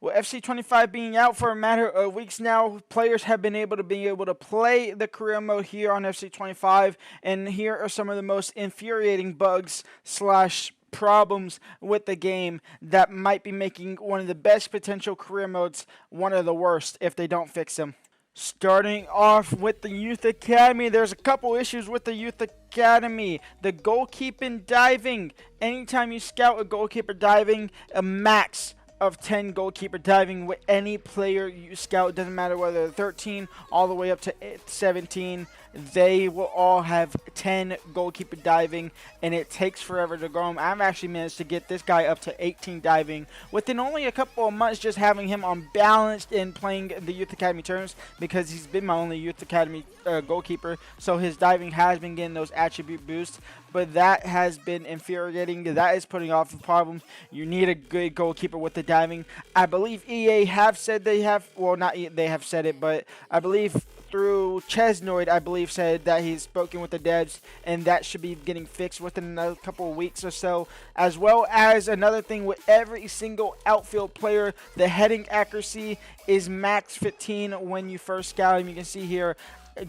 With FC25 being out for a matter of weeks now, players have been able to play the career mode here on FC25, and here are some of the most infuriating bugs slash problems with the game that might be making one of the best potential career modes one of the worst if they don't fix them. Starting off with the Youth Academy, there's a couple issues with the Youth Academy. The goalkeeping diving. Anytime you scout a goalkeeper diving, a max of 10 goalkeeper diving with any player you scout. Doesn't matter whether they're 13 all the way up to 17. They will all have 10 goalkeeper diving, and it takes forever to grow them. I've actually managed to get this guy up to 18 diving within only a couple of months, just having him unbalanced in playing the Youth Academy terms, because he's been my only Youth Academy goalkeeper, so his diving has been getting those attribute boosts. But that has been infuriating. That is putting off the problem. You need a good goalkeeper with the diving. I believe EA have said they have, well, not they have said it, but I believe through Chesnoid, I believe, said that he's spoken with the devs, and that should be getting fixed within another couple of weeks or so. As well as another thing with every single outfield player, the heading accuracy is max 15 when you first scout him. You can see here,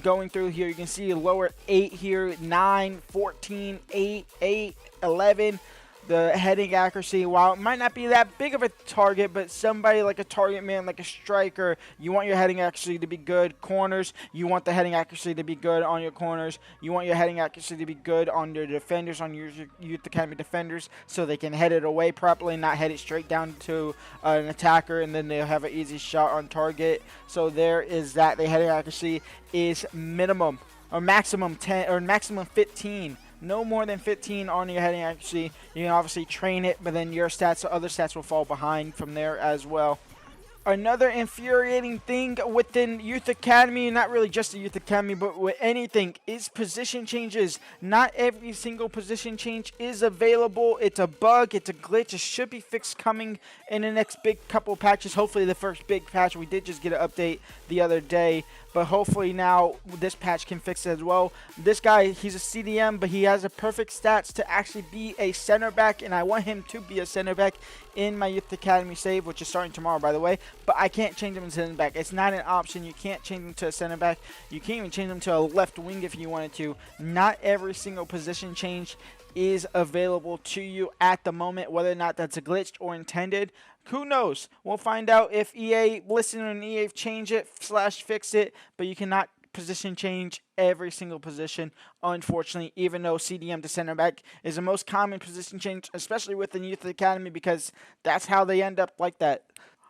going through here, you can see lower 8 here, 9, 14, 8, 8, 11. The heading accuracy, while it might not be that big of a target, but somebody like a target man, like a striker, you want your heading accuracy to be good. Corners, you want the heading accuracy to be good on your corners. You want your heading accuracy to be good on your defenders, on your Youth Academy defenders, so they can head it away properly, not head it straight down to an attacker, and then they'll have an easy shot on target. So there is that. The heading accuracy is minimum or maximum 10 or maximum 15. No more than 15 on your heading accuracy. You can obviously train it, but then your stats, other stats will fall behind from there as well. Another infuriating thing within Youth Academy, not really just the Youth Academy, but with anything, is position changes. Not every single position change is available. It's a bug, it's a glitch. It should be fixed coming in the next big couple patches. Hopefully the first big patch. We did just get an update the other day, but hopefully now this patch can fix it as well. This guy, he's a CDM, but he has a perfect stats to actually be a center back, and I want him to be a center back in my Youth Academy save, which is starting tomorrow, by the way. But I can't change him to center back. It's not an option. You can't change him to a center back. You can't even change him to a left wing if you wanted to. Not every single position change is available to you at the moment, whether or not that's a glitch or intended. Who knows? We'll find out if EA listen and EA change it slash fix it, but you cannot position change every single position, unfortunately, even though CDM to center back is the most common position change, especially within Youth Academy, because that's how they end up like that.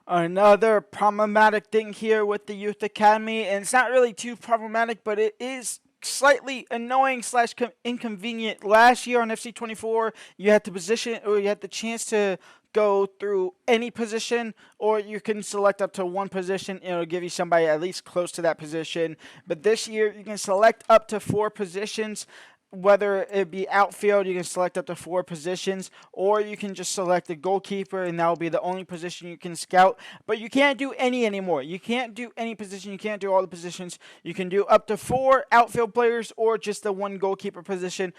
Another problematic thing here with the Youth Academy, and it's not really too problematic, but it is slightly annoying slash inconvenient. Last year on FC24, you had the position, or you had the chance to go through any position, or you can select up to one position. It'll give you somebody at least close to that position. But this year, you can select up to 4 positions. Whether it be outfield, you can select up to 4 positions, or you can just select a goalkeeper, and that will be the only position you can scout. But you can't do any anymore. You can't do any position. You can't do all the positions. You can do up to 4 outfield players, or just the 1 goalkeeper position.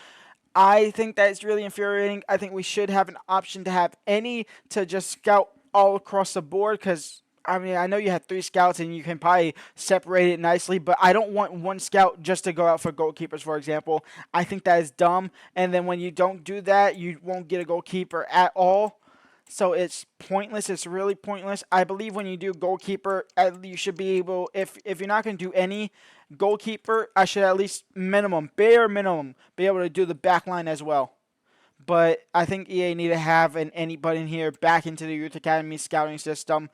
I think that's really infuriating. I think we should have an option to have any, to just scout all across the board, because I mean, I know you have 3 scouts and you can probably separate it nicely, but I don't want 1 scout just to go out for goalkeepers, for example. I think that is dumb, and then when you don't do that, you won't get a goalkeeper at all. So it's pointless. It's really pointless. I believe when you do goalkeeper, you should be able, if you're not going to do any goalkeeper, I should at least bare minimum, be able to do the back line as well. But I think EA need to have an any button here back into the Youth Academy scouting system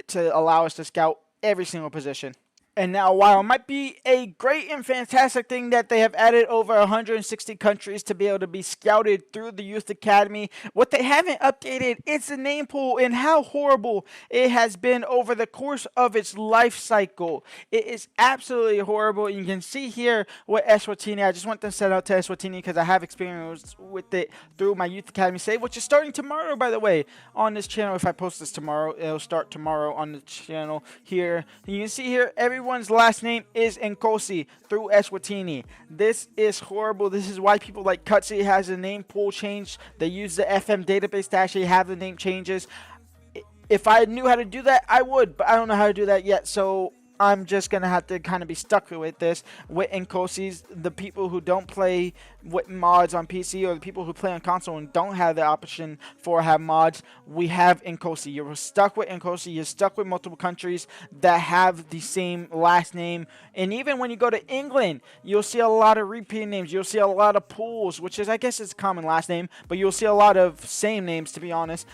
to allow us to scout every single position. And now, while it might be a great and fantastic thing that they have added over 160 countries to be able to be scouted through the Youth Academy, what they haven't updated is the name pool and how horrible it has been over the course of its life cycle. It is absolutely horrible. You can see here with Eswatini. I just want to set out to Eswatini because I have experience with it through my Youth Academy save, which is starting tomorrow, by the way, on this channel. If I post this tomorrow, it'll start tomorrow on the channel here. You can see here, everyone's last name is Nkosi through Eswatini. This is horrible. This is why people like Cutsy has a name pool change. They use the FM database to actually have the name changes. If I knew how to do that, I would, but I don't know how to do that yet. So I'm just gonna have to kind of be stuck with this. With Nkosi's, the people who don't play with mods on PC or the people who play on console and don't have the option for have mods, we have Nkosi. You're stuck with Nkosi. You're stuck with multiple countries that have the same last name. And even when you go to England, you'll see a lot of repeat names. You'll see a lot of pools, which is, I guess, it's a common last name, but you'll see a lot of same names, to be honest.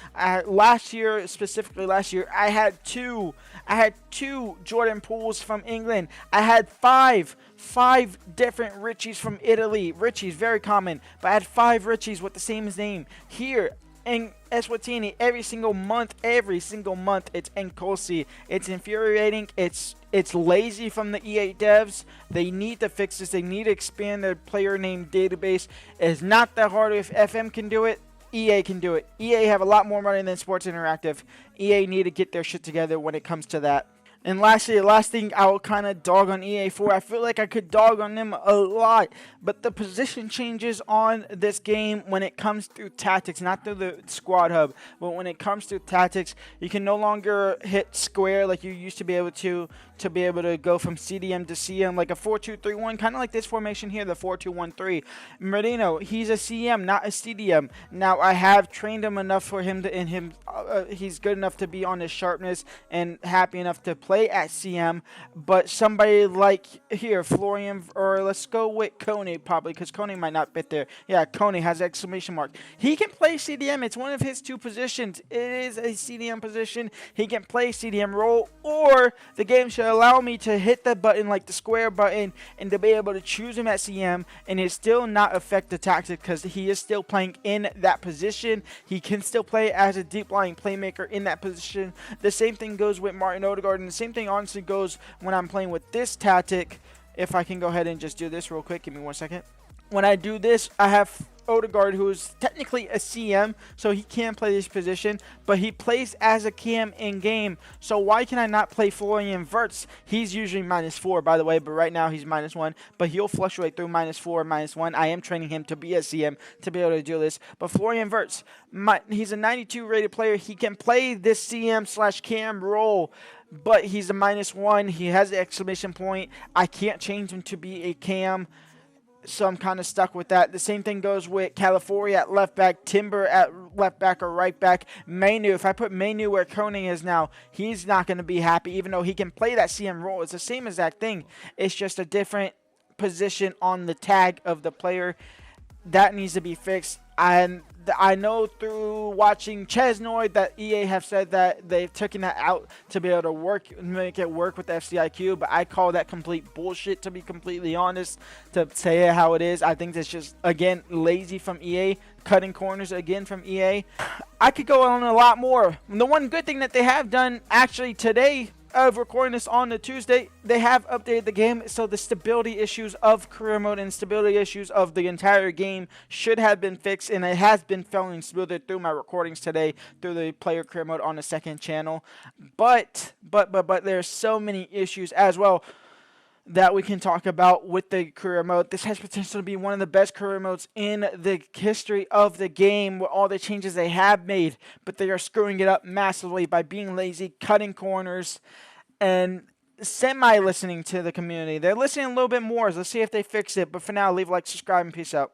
Specifically last year, I had two Jordan Pools from England. I had five different Richies from Italy. Richies, very common, but I had 5 Richies with the same name. Here in Eswatini, every single month, it's Nkosi. It's infuriating. It's lazy from the EA devs. They need to fix this. They need to expand their player name database. It's not that hard. If FM can do it, EA can do it. EA have a lot more money than Sports Interactive. EA need to get their shit together when it comes to that. And lastly, the last thing I will kind of dog on EA for, I feel like I could dog on them a lot, but the position changes on this game when it comes through tactics, not through the squad hub, but when it comes through tactics, you can no longer hit square like you used to be able to go from CDM to CM, like a 4-2-3-1, kind of like this formation here, the 4-2-1-3. Merino, he's a CM, not a CDM. Now, I have trained him enough for him to, he's good enough to be on his sharpness and happy enough to play at CM, but somebody like here, Florian, or let's go with Coney probably, because Coney might not fit there. Yeah, Coney has an exclamation mark. He can play CDM. It's one of his 2 positions. It is a CDM position. He can play CDM role, or the game should allow me to hit the button, like the square button, and to be able to choose him at CM, and it still not affect the tactic because he is still playing in that position. He can still play as a deep lying playmaker in that position. The same thing goes with Martin Odegaard, and the same thing honestly goes when I'm playing with this tactic. If I can go ahead and just do this real quick, give me 1 second. When I do this, I have Odegaard, who is technically a CM, so he can play this position, but he plays as a cam in game. So why can I not play Florian Wirtz? He's usually -4, by the way, but right now he's -1, but he'll fluctuate through -4, -1. I am training him to be a CM to be able to do this. But Florian Wirtz, he's a 92 rated player. He can play this CM/cam role, but he's a -1. He has the exclamation point. I can't change him to be a cam, so I'm kind of stuck with that. The same thing goes with California at left back, Timber at left back or right back. Mainu, if I put Mainu where Koning is now, he's not going to be happy, even though he can play that CM role. It's the same exact thing. It's just a different position on the tag of the player. That needs to be fixed. And I know through watching Chesnoid that EA have said that they've taken that out to be able to make it work with FCIQ, but I call that complete bullshit, to be completely honest, to say it how it is. I think that's just, again, lazy from EA, cutting corners again from EA. I could go on a lot more. The one good thing that they have done actually today, of recording this on the Tuesday, they have updated the game, so the stability issues of career mode and stability issues of the entire game should have been fixed, and it has been feeling smoother through my recordings today through the player career mode on the second channel. But there's so many issues as well that we can talk about with the career mode. This has potential to be one of the best career modes in the history of the game with all the changes they have made, but they are screwing it up massively by being lazy, cutting corners, and semi-listening to the community. They're listening a little bit more. Let's see if they fix it, but for now, leave a like, subscribe, and peace out.